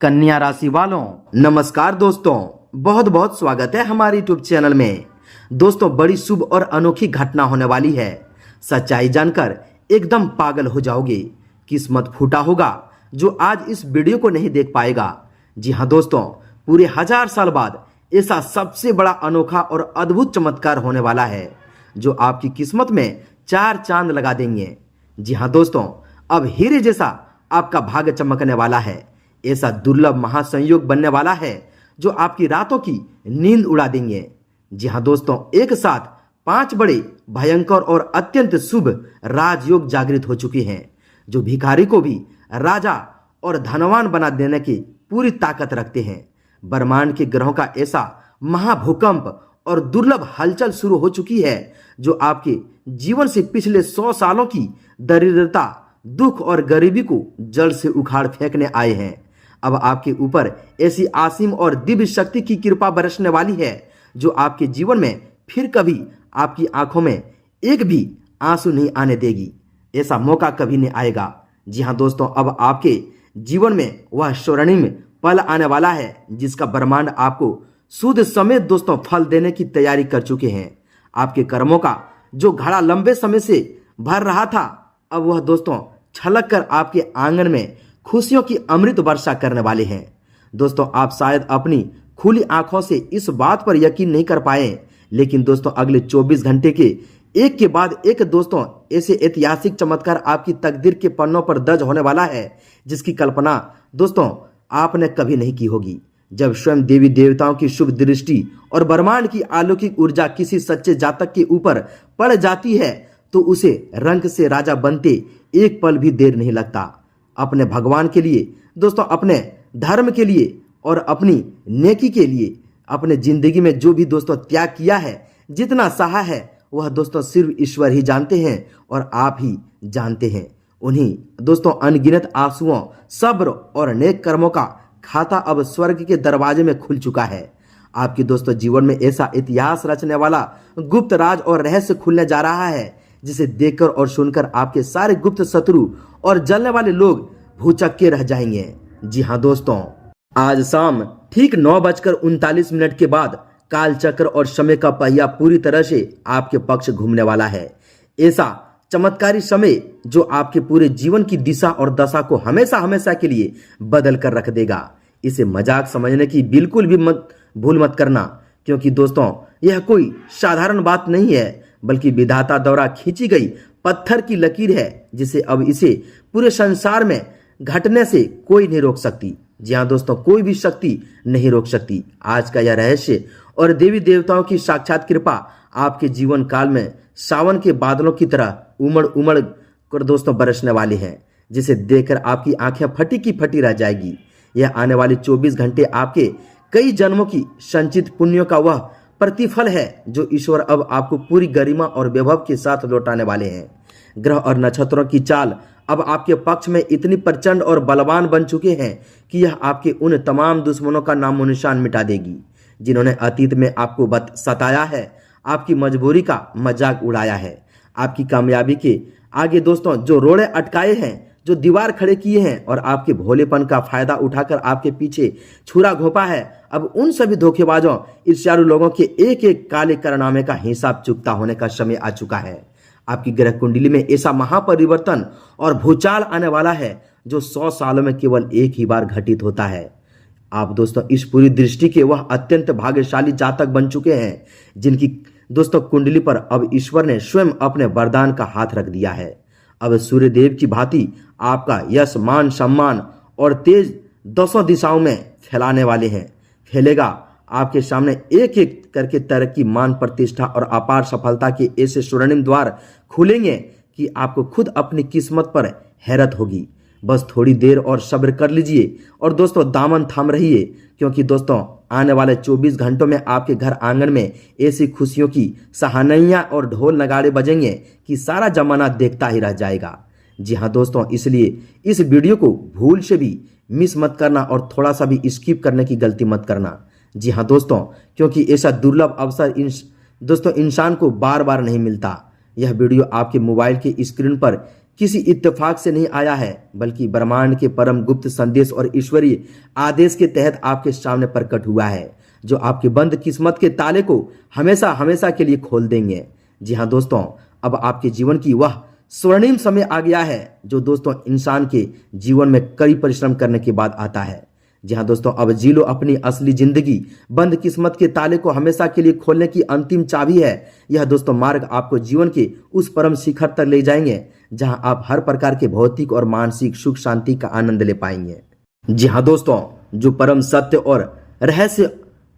कन्या राशि वालों नमस्कार दोस्तों, बहुत बहुत स्वागत है हमारे यूट्यूब चैनल में। दोस्तों, बड़ी शुभ और अनोखी घटना होने वाली है। सच्चाई जानकर एकदम पागल हो जाओगे। किस्मत फूटा होगा जो आज इस वीडियो को नहीं देख पाएगा। जी हाँ दोस्तों, पूरे 1000 साल बाद ऐसा सबसे बड़ा अनोखा और अद्भुत चमत्कार होने वाला है जो आपकी किस्मत में 4 चांद लगा देंगे। जी हाँ दोस्तों, अब हीरे जैसा आपका भाग्य चमकने वाला है। ऐसा दुर्लभ महासंयोग बनने वाला है जो आपकी रातों की नींद उड़ा देंगे। जी हाँ दोस्तों, एक साथ 5 बड़े भयंकर और अत्यंत शुभ राजयोग जागृत हो चुके हैं जो भिखारी को भी राजा और धनवान बना देने की पूरी ताकत रखते हैं। ब्रह्मांड के ग्रहों का ऐसा महाभूकंप और दुर्लभ हलचल शुरू हो चुकी है जो आपके जीवन से पिछले 100 सालों की दरिद्रता, दुख और गरीबी को जड़ से उखाड़ फेंकने आए हैं। अब आपके ऊपर ऐसी असीम और दिव्य शक्ति की कृपा बरसने वाली है जो आपके जीवन में फिर कभी आपकी आंखों में एक भी आंसू नहीं आने देगी। ऐसा मौका कभी नहीं आएगा। जी हाँ दोस्तों, अब आपके जीवन में वह स्वर्णिम पल आने वाला है जिसका ब्रह्मांड आपको शुद्ध समेत दोस्तों फल देने की तैयारी कर चुके हैं। आपके कर्मों का जो घड़ा लंबे समय से भर रहा था, अब वह दोस्तों छलक कर आपके आंगन में खुशियों की अमृत वर्षा करने वाले हैं। दोस्तों, आप शायद अपनी खुली आंखों से इस बात पर यकीन नहीं कर पाए, लेकिन दोस्तों अगले 24 घंटे के एक के बाद एक दोस्तों ऐसे ऐतिहासिक चमत्कार आपकी तकदीर के पन्नों पर दर्ज होने वाला है जिसकी कल्पना दोस्तों आपने कभी नहीं की होगी। जब स्वयं देवी देवताओं की शुभ दृष्टि और ब्रह्मांड की अलौकिक ऊर्जा किसी सच्चे जातक के ऊपर पड़ जाती है तो उसे रंग से राजा बनते एक पल भी देर नहीं लगता। अपने भगवान के लिए दोस्तों, अपने धर्म के लिए और अपनी नेकी के लिए अपने जिंदगी में जो भी दोस्तों त्याग किया है, जितना सहा है, वह दोस्तों सिर्फ ईश्वर ही जानते हैं और आप ही जानते हैं। उन्हीं दोस्तों अनगिनत आंसुओं, सब्र और नेक कर्मों का खाता अब स्वर्ग के दरवाजे में खुल चुका है। आपके दोस्तों जीवन में ऐसा इतिहास रचने वाला गुप्त राज और रहस्य खुलने जा रहा है जिसे देखकर और सुनकर आपके सारे गुप्त शत्रु और जलने वाले लोग भूचक्के रह जाएंगे। जी हाँ दोस्तों, आज शाम ठीक 9:39 के बाद कालचक्र और समय का पहिया पूरी तरह से आपके पक्ष घूमने वाला है। ऐसा चमत्कारी समय जो आपके पूरे जीवन की दिशा और दशा को हमेशा हमेशा के लिए बदल कर रख देगा। इसे मजाक समझने की बिल्कुल भी भूल मत करना, क्योंकि दोस्तों यह कोई साधारण बात नहीं है बल्कि विधाता द्वारा खींची गई पत्थर की लकीर है जिसे अब इसे पूरे संसार में घटने से कोई नहीं रोक सकती। जी हाँ दोस्तों, कोई भी शक्ति नहीं रोक सकती। आज का यह रहस्य और देवी देवताओं की साक्षात कृपा आपके जीवन काल में सावन के बादलों की तरह उमड़ उमड़ कर दोस्तों बरसने वाले हैं, जिसे देखकर आपकी आंखें फटी की फटी रह जाएगी। यह आने वाले 24 घंटे आपके कई जन्मों की संचित पुण्यों का वह प्रतिफल है जो ईश्वर अब आपको पूरी गरिमा और वैभव के साथ लौटाने वाले हैं। ग्रह और नक्षत्रों की चाल अब आपके पक्ष में इतनी प्रचंड और बलवान बन चुके हैं कि यह आपके उन तमाम दुश्मनों का नामो निशान मिटा देगी जिन्होंने अतीत में आपको सताया है, आपकी मजबूरी का मजाक उड़ाया है, आपकी कामयाबी के आगे दोस्तों जो रोड़े अटकाए हैं, जो दीवार खड़े किए हैं और आपके भोलेपन का फायदा उठाकर आपके पीछे छुरा घोंपा है। अब उन सभी धोखेबाजों, ईर्ष्यालु लोगों के एक एक काले कारनामे का हिसाब चुकता होने का समय आ चुका है। आपकी ग्रह कुंडली में ऐसा महापरिवर्तन और भूचाल आने वाला है जो 100 सालों में केवल एक ही बार घटित होता है। आप दोस्तों इस पूरी दृष्टि के वह अत्यंत भाग्यशाली जातक बन चुके हैं जिनकी दोस्तों कुंडली पर अब ईश्वर ने स्वयं अपने वरदान का हाथ रख दिया है। अब सूर्य देव की भांति आपका यश, मान, सम्मान और तेज 10 दिशाओं में फैलाने वाले हैं। फैलेगा आपके सामने एक एक करके तरक्की, मान, प्रतिष्ठा और अपार सफलता के ऐसे स्वर्णिम द्वार खुलेंगे कि आपको खुद अपनी किस्मत पर हैरत होगी। बस थोड़ी देर और सब्र कर लीजिए और दोस्तों दामन थाम रहिए, क्योंकि दोस्तों आने वाले 24 घंटों में आपके घर आंगन में ऐसी खुशियों की सहानियां और ढोल नगाड़े बजेंगे कि सारा जमाना देखता ही रह जाएगा। जी हाँ दोस्तों, इसलिए इस वीडियो को भूल से भी मिस मत करना और थोड़ा सा भी स्किप करने की गलती मत करना। जी हाँ दोस्तों, क्योंकि ऐसा दुर्लभ अवसर दोस्तों इंसान को बार बार नहीं मिलता। यह वीडियो आपके मोबाइल की स्क्रीन पर किसी इत्तेफाक से नहीं आया है, बल्कि ब्रह्मांड के परम गुप्त संदेश और ईश्वरीय आदेश के तहत आपके सामने प्रकट हुआ है, जो आपकी बंद किस्मत के ताले को हमेशा हमेशा के लिए खोल देंगे। जी हाँ दोस्तों, अब आपके जीवन की वह स्वर्णिम समय आ गया है, जो दोस्तों इंसान के जीवन में कड़ी परिश्रम करने के बाद आता है। जी हाँ दोस्तों, अब जी लो अपनी असली जिंदगी। बंद किस्मत के ताले को हमेशा के लिए खोलने की अंतिम चाबी है। यह दोस्तों मार्ग आपको जीवन के उस परम शिखर तक ले जाएंगे, जहां आप हर प्रकार के भौतिक और मानसिक सुख शांति का आनंद ले पाएंगे। जी हाँ दोस्तों, जो परम सत्य और रहस्य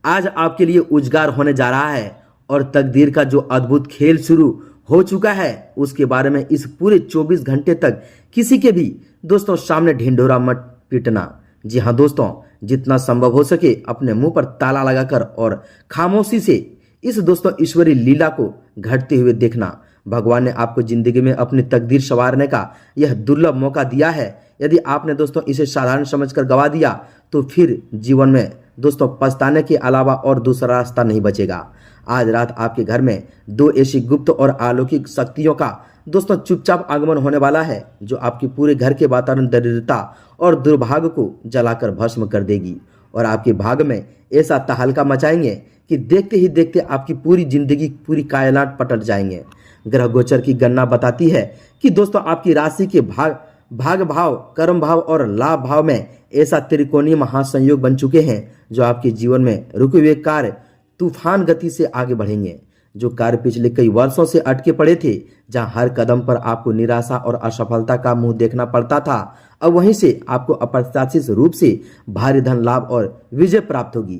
आज आपके लिए उजागर होने जा रहा है और तकदीर का जो अद्भुत खेल शुरू हो चुका है, उसके बारे में इस पूरे 24 घंटे तक किसी के भी दोस्तों सामने ढिंढोरा मत पीटना। जी हाँ दोस्तों, जितना संभव हो सके अपने मुंह पर ताला लगाकर और खामोशी से इस दोस्तों ईश्वरी लीला को घटते हुए देखना। भगवान ने आपको जिंदगी में अपनी तकदीर संवारने का यह दुर्लभ मौका दिया है। यदि आपने दोस्तों इसे साधारण समझकर गवा दिया, तो फिर जीवन में दोस्तों पछताने के अलावा और दूसरा रास्ता नहीं बचेगा। आज रात आपके घर में दो ऐसी गुप्त और अलौकिक शक्तियों का दोस्तों चुपचाप आगमन होने वाला है, जो आपके पूरे घर के वातावरण दरिद्रता और दुर्भाग्य को जलाकर भस्म कर देगी और आपके भाग में ऐसा तहलका मचाएंगे कि देखते ही देखते आपकी पूरी जिंदगी, पूरी कायनात पलट जाएंगे। ग्रह गोचर की गणना बताती है कि दोस्तों आपकी राशि के भाग भाव, कर्म भाव और लाभ भाव में ऐसा त्रिकोणीय महासंयोग बन चुके हैं, जो आपके जीवन में रुके हुए कार्य तूफान गति से आगे बढ़ेंगे। जो कार्य पिछले कई वर्षों से अटके पड़े थे, जहां हर कदम पर आपको निराशा और असफलता का मुंह देखना पड़ता था, अब वहीं से आपको अप्रत्याशित रूप से भारी धन लाभ और विजय प्राप्त होगी।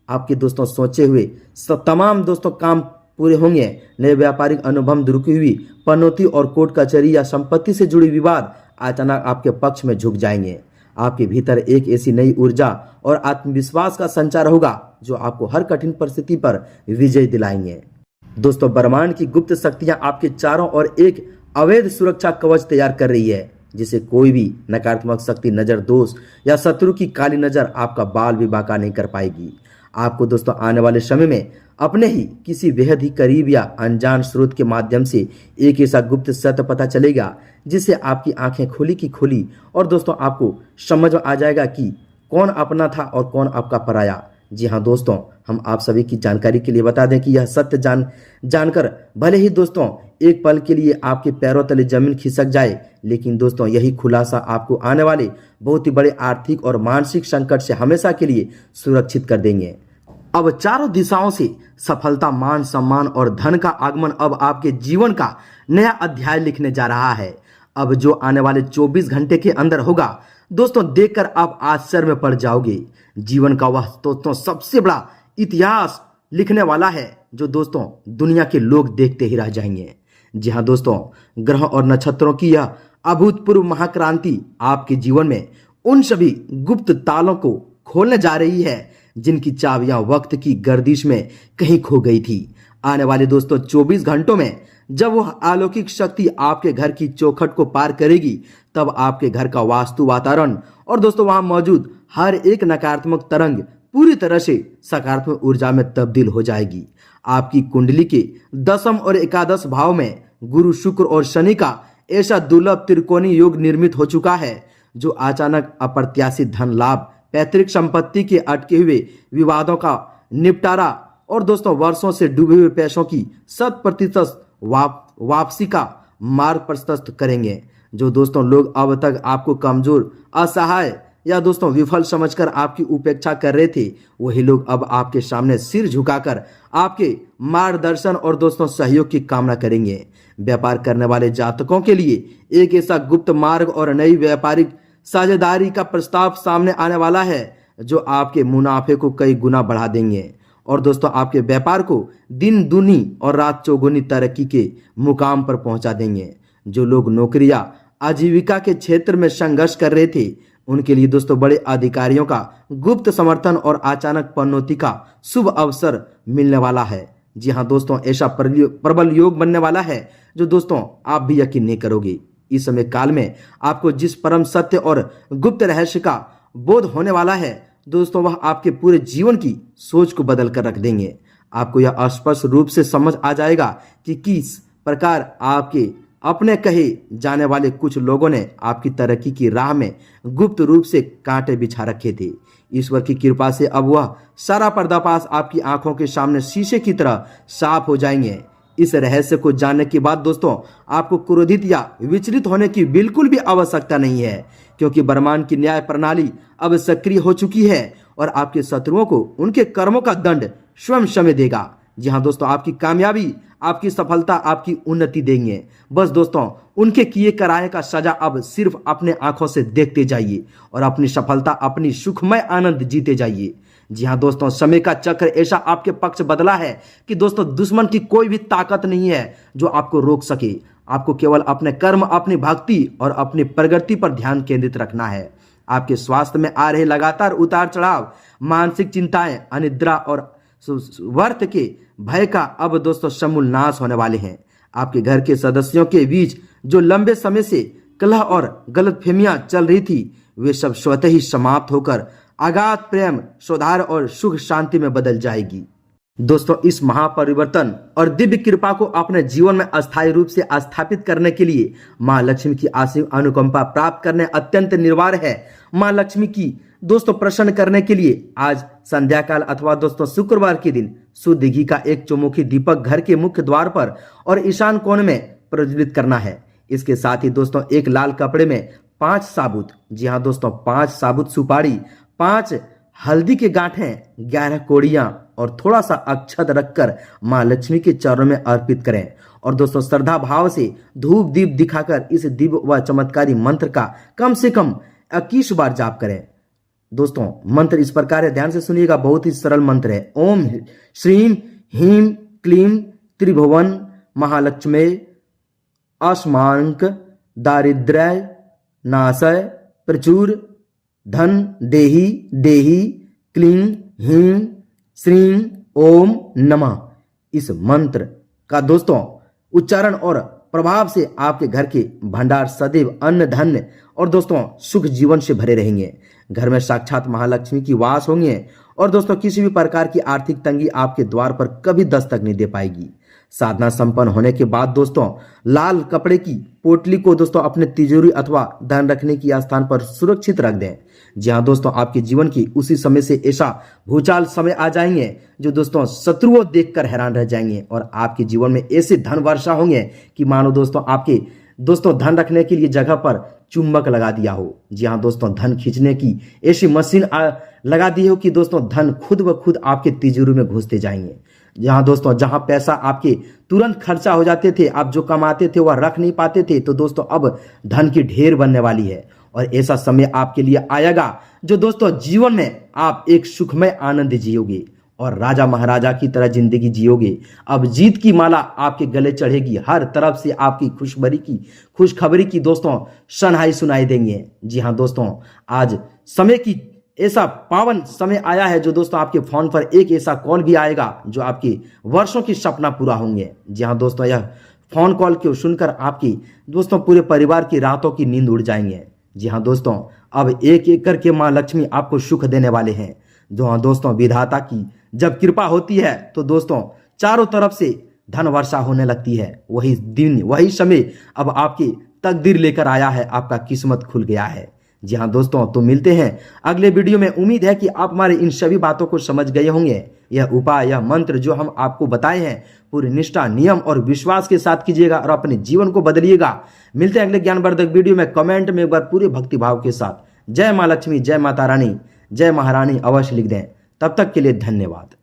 आपके दोस्तों सोचे हुए तमाम दोस्तों काम पूरे होंगे। नए व्यापारिक अनुभव, रुकी हुई पनौती और कोर्ट कचहरी या संपत्ति से जुड़ी विवाद अचानक आपके पक्ष में झुक जाएंगे। आपके भीतर एक ऐसी नई ऊर्जा और आत्मविश्वास का संचार होगा, जो आपको हर कठिन परिस्थिति पर विजय दिलाएंगे। दोस्तों ब्रह्मांड की गुप्त शक्तियां आपके चारों ओर एक अवैध सुरक्षा कवच तैयार कर रही है, जिसे कोई भी नकारात्मक शक्ति, नजर दोष या शत्रु की काली नजर आपका बाल भी बांका नहीं कर पाएगी। आपको दोस्तों आने वाले समय में अपने ही किसी बेहद ही करीब या अनजान स्रोत के माध्यम से एक ऐसा गुप्त सत्य पता चलेगा, जिससे आपकी आंखें खुली की खुली और दोस्तों आपको समझ आ जाएगा कि कौन अपना था और कौन आपका पराया। जी हाँ दोस्तों, हम आप सभी की जानकारी के लिए बता दें कि यह सत्य जानकर भले ही दोस्तों एक पल के लिए आपके पैरों तले जमीन खिसक जाए, लेकिन दोस्तों यही खुलासा आपको आने वाले बहुत ही बड़े आर्थिक और मानसिक संकट से हमेशा के लिए सुरक्षित कर देंगे। अब चारों दिशाओं से सफलता, मान सम्मान और धन का आगमन अब आपके जीवन का नया अध्याय लिखने जा रहा है। अब जो आने वाले 24 घंटे के अंदर होगा दोस्तों, देखकर आप आश्चर्य में पड़ जाओगे। जीवन का वह दोस्तों सबसे बड़ा इतिहास लिखने वाला है, जो दोस्तों दुनिया के लोग देखते ही रह जाएंगे। जी हाँ दोस्तों, ग्रह और नक्षत्रों की यह अभूतपूर्व महाक्रांति आपके जीवन में उन सभी गुप्त तालों को खोलने जा रही है, जिनकी चाबियां वक्त की गर्दिश में कहीं खो गई थी। आने वाले दोस्तों 24 घंटों में जब वह अलौकिक शक्ति आपके घर की चौखट को पार करेगी, तब आपके घर का वास्तु, वातावरण और दोस्तों वहां मौजूद हर एक नकारात्मक तरंग पूरी तरह से सकारात्मक ऊर्जा में तब्दील हो जाएगी। आपकी कुंडली के 10th और 11th भाव में गुरु, शुक्र और शनि का ऐसा दुर्लभ त्रिकोणीय योग निर्मित हो चुका है, जो अचानक अप्रत्याशित धन लाभ, पैतृक संपत्ति के अटके हुए विवादों का निपटारा और दोस्तों वर्षों से डूबे हुए पैसों की 100% वापसी का मार्ग प्रशस्त करेंगे। जो दोस्तों लोग अब तक आपको कमजोर, असहाय या दोस्तों विफल समझकर आपकी उपेक्षा कर रहे थे, वही लोग अब आपके सामने सिर झुकाकर आपके मार्गदर्शन और दोस्तों सहयोग की कामना करेंगे। व्यापार करने वाले जातकों के लिए एक ऐसा गुप्त मार्ग और नई व्यापारिक साझेदारी का प्रस्ताव सामने आने वाला है, जो आपके मुनाफे को कई गुना बढ़ा देंगे और दोस्तों आपके व्यापार को दिन दूनी और रात चौगुनी तरक्की के मुकाम पर पहुंचा देंगे। जो लोग नौकरी या आजीविका के क्षेत्र में संघर्ष कर रहे थे, उनके लिए दोस्तों बड़े अधिकारियों का गुप्त समर्थन और अचानक पदोन्नति का शुभ अवसर मिलने वाला है। जी हाँ दोस्तों, ऐसा प्रबल योग बनने वाला है, जो दोस्तों आप भी यकीन नहीं करोगे। इस समय काल में आपको जिस परम सत्य और गुप्त रहस्य का बोध होने वाला है दोस्तों, वह आपके पूरे जीवन की सोच को बदल कर रख देंगे। आपको यह स्पष्ट रूप से समझ आ जाएगा कि किस प्रकार आपके अपने कहे जाने वाले कुछ लोगों ने आपकी तरक्की की राह में गुप्त रूप से कांटे बिछा रखे थे। ईश्वर की कृपा से अब वह सारा पर्दाफाश आपकी आंखों के सामने शीशे की तरह साफ हो जाएंगे। इस रहस्य को जानने के बाद दोस्तों आपको क्रोधित या विचलित होने की बिल्कुल भी आवश्यकता नहीं है, क्योंकि ब्रह्मांड की न्याय प्रणाली अब सक्रिय हो चुकी है और आपके शत्रुओं को उनके कर्मों का दंड स्वयं समय देगा। जी हाँ दोस्तों, आपकी कामयाबी, आपकी सफलता, आपकी उन्नति देंगे। बस दोस्तों उनके किए कराए का सजा अब सिर्फ अपने आंखों से देखते जाइए और अपनी सफलता, अपनी सुखमय आनंद जीते जाइए। जी हाँ दोस्तों, समय का चक्र ऐसा आपके पक्ष बदला है कि दोस्तों दुश्मन की कोई भी ताकत नहीं है जो आपको रोक सके। आपको केवल अपने कर्म, अपनी भक्ति और अपनी प्रगति पर ध्यान केंद्रित रखना है। आपके स्वास्थ्य में आ रहे लगातार उतार चढ़ाव, मानसिक चिंताएं, अनिद्रा और वर्त के भय का अब दोस्तों समूल नाश होने वाले हैं। आपके घर के सदस्यों के बीच जो लंबे समय से कलह और गलतफहमियां चल रही थी, वे सब स्वतः ही समाप्त होकर अगाध प्रेम, सुधार और सुख शांति में बदल जाएगी। दोस्तों इस महापरिवर्तन और दिव्य कृपा को अपने जीवन में अस्थायी रूप से स्थापित करने के लिए मां लक्ष्मी की असीम अनुकंपा प्राप्त करने अत्यंत अनिवार्य है। मां लक्ष्मी की दोस्तों प्रसन्न करने के लिए आज संध्या काल अथवा दोस्तों शुक्रवार के दिन शुद्ध घी का एक चौमुखी दीपक घर के मुख्य द्वार पर और ईशान कोण में प्रज्वलित करना है। इसके साथ ही दोस्तों एक लाल कपड़े में 5 साबुत, जी हाँ दोस्तों 5 साबुत सुपारी, 5 हल्दी के गांठें, 11 कोड़ियां और थोड़ा सा अक्षत रखकर मां लक्ष्मी के चरणों में अर्पित करें और दोस्तों श्रद्धा भाव से धूप दीप दिखाकर इस दिव्य व चमत्कारी मंत्र का कम से कम 21 बार जाप करें। दोस्तों मंत्र इस प्रकार है, ध्यान से सुनिएगा, बहुत ही सरल मंत्र है। ओम श्रीम ह्रीम क्लीम त्रिभुवन महालक्ष्मी अस्मांक दारिद्र्य नाशय प्रचुर धन देहि देहि क्लीं ह्रीं श्रीं ओम नमः। इस मंत्र का दोस्तों उच्चारण और प्रभाव से आपके घर के भंडार सदैव अन्न धन्य और दोस्तों सुख जीवन से भरे रहेंगे। घर में साक्षात महालक्ष्मी की वास होंगे और दोस्तों किसी भी प्रकार की आर्थिक तंगी आपके द्वार पर कभी दस्तक नहीं दे पाएगी। साधना संपन्न होने के बाद दोस्तों लाल कपड़े की पोटली को दोस्तों अपने तिजोरी अथवा धन रखने की स्थान पर सुरक्षित रख दें। जी हाँ दोस्तों, आपके जीवन की उसी समय से ऐसा भूचाल समय आ जाएंगे जो दोस्तों शत्रुओं देखकर हैरान रह जाएंगे और आपके जीवन में ऐसे धन वर्षा होंगे कि मानो दोस्तों आपके दोस्तों धन रखने के लिए जगह पर चुंबक लगा दिया हो। जी हाँ दोस्तों, धन खींचने की ऐसी मशीन लगा दी हो कि दोस्तों धन खुद ब खुद आपके तिजोरी में घुसते जाएंगे। जहाँ दोस्तों जहाँ पैसा आपके तुरंत खर्चा हो जाते थे, आप जो कमाते थे वह रख नहीं पाते थे, तो दोस्तों अब धन की ढेर बनने वाली है और ऐसा समय आपके लिए आएगा जो दोस्तों जीवन में आप एक सुखमय आनंद जियोगे और राजा महाराजा की तरह जिंदगी जियोगे। अब जीत की माला आपके गले चढ़ेगी, हर तरफ से आपकी खुशखबरी की दोस्तों शनाई सुनाई देंगे। जी हाँ दोस्तों, आज समय की ऐसा पावन समय आया है जो दोस्तों आपके फोन पर एक ऐसा कॉल भी आएगा जो आपके वर्षों की सपना पूरा होंगे। जी हाँ दोस्तों, यह फोन कॉल को सुनकर आपकी दोस्तों पूरे परिवार की रातों की नींद उड़ जाएंगे। जी हाँ दोस्तों, अब एक एक करके माँ लक्ष्मी आपको सुख देने वाले हैं। जो हाँ दोस्तों, विधाता की जब कृपा होती है तो दोस्तों चारों तरफ से धन वर्षा होने लगती है। वही दिन, वही समय अब आपकी तकदीर लेकर आया है, आपका किस्मत खुल गया है। जी हाँ दोस्तों, तो मिलते हैं अगले वीडियो में। उम्मीद है कि आप हमारे इन सभी बातों को समझ गए होंगे। यह उपाय, यह मंत्र जो हम आपको बताए हैं पूरी निष्ठा, नियम और विश्वास के साथ कीजिएगा और अपने जीवन को बदलिएगा। मिलते हैं अगले ज्ञानवर्धक वीडियो में। कमेंट में एक बार पूरे भक्तिभाव के साथ जय माँ लक्ष्मी, जय माता रानी, जय महारानी अवश्य लिख दें। तब तक के लिए धन्यवाद।